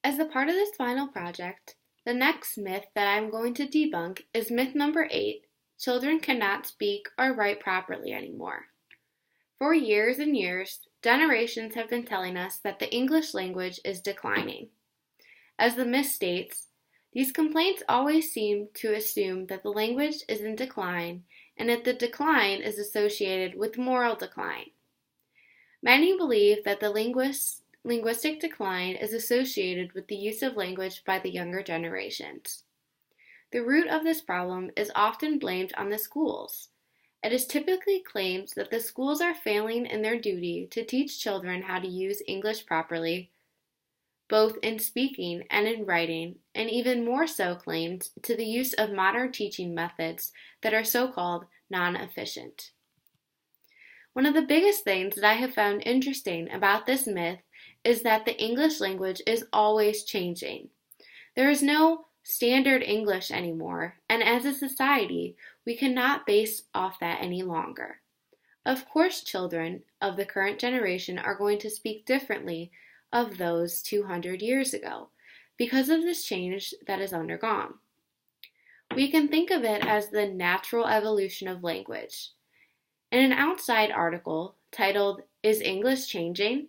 As a part of this final project, the next myth that I'm going to debunk is myth number 8: children cannot speak or write properly anymore. For years and years, generations have been telling us that the English language is declining. As the myth states, these complaints always seem to assume that the language is in decline and that the decline is associated with moral decline. Many believe that the linguistic decline is associated with the use of language by the younger generations. The root of this problem is often blamed on the schools. It is typically claimed that the schools are failing in their duty to teach children how to use English properly, both in speaking and in writing, and even more so claimed to the use of modern teaching methods that are so-called non-efficient. One of the biggest things that I have found interesting about this myth is that the English language is always changing. There is no standard English anymore, and as a society, we cannot base off that any longer. Of course, children of the current generation are going to speak differently of those 200 years ago because of this change that is undergone. We can think of it as the natural evolution of language. In an outside article titled, "Is English Changing?"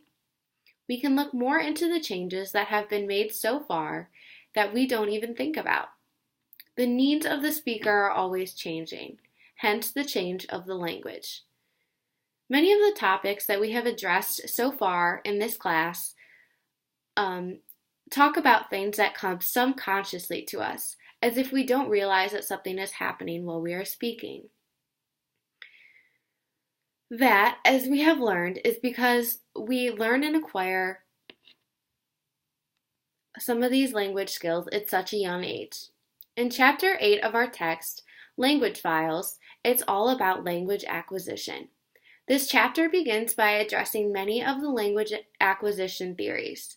we can look more into the changes that have been made so far that we don't even think about. The needs of the speaker are always changing, hence the change of the language. Many of the topics that we have addressed so far in this class talk about things that come subconsciously to us, as if we don't realize that something is happening while we are speaking. That, as we have learned, is because we learn and acquire some of these language skills at such a young age. In Chapter 8 of our text, Language Files, it's all about language acquisition. This chapter begins by addressing many of the language acquisition theories.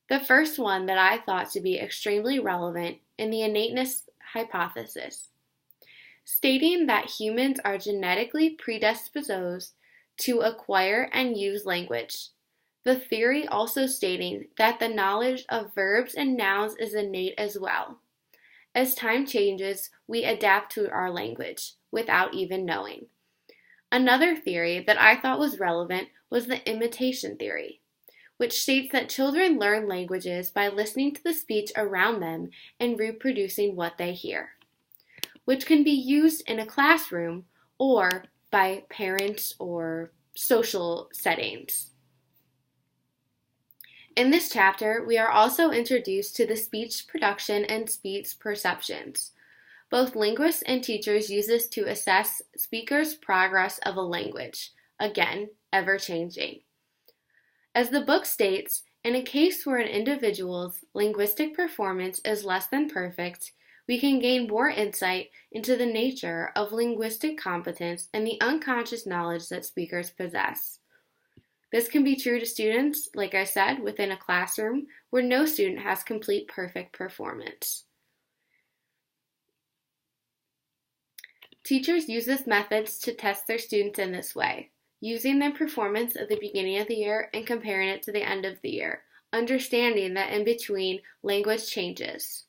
The first one that I thought to be extremely relevant in the innateness hypothesis, stating that humans are genetically predisposed to acquire and use language. The theory also stating that the knowledge of verbs and nouns is innate as well. As time changes, we adapt to our language without even knowing. Another theory that I thought was relevant was the imitation theory, which states that children learn languages by listening to the speech around them and reproducing what they hear, which can be used in a classroom or by parents or social settings. In this chapter, we are also introduced to the speech production and speech perceptions. Both linguists and teachers use this to assess speakers' progress of a language, again, ever-changing. As the book states, in a case where an individual's linguistic performance is less than perfect, we can gain more insight into the nature of linguistic competence and the unconscious knowledge that speakers possess. This can be true to students, like I said, within a classroom where no student has complete perfect performance. Teachers use this methods to test their students in this way, using their performance at the beginning of the year and comparing it to the end of the year, understanding that in between language changes.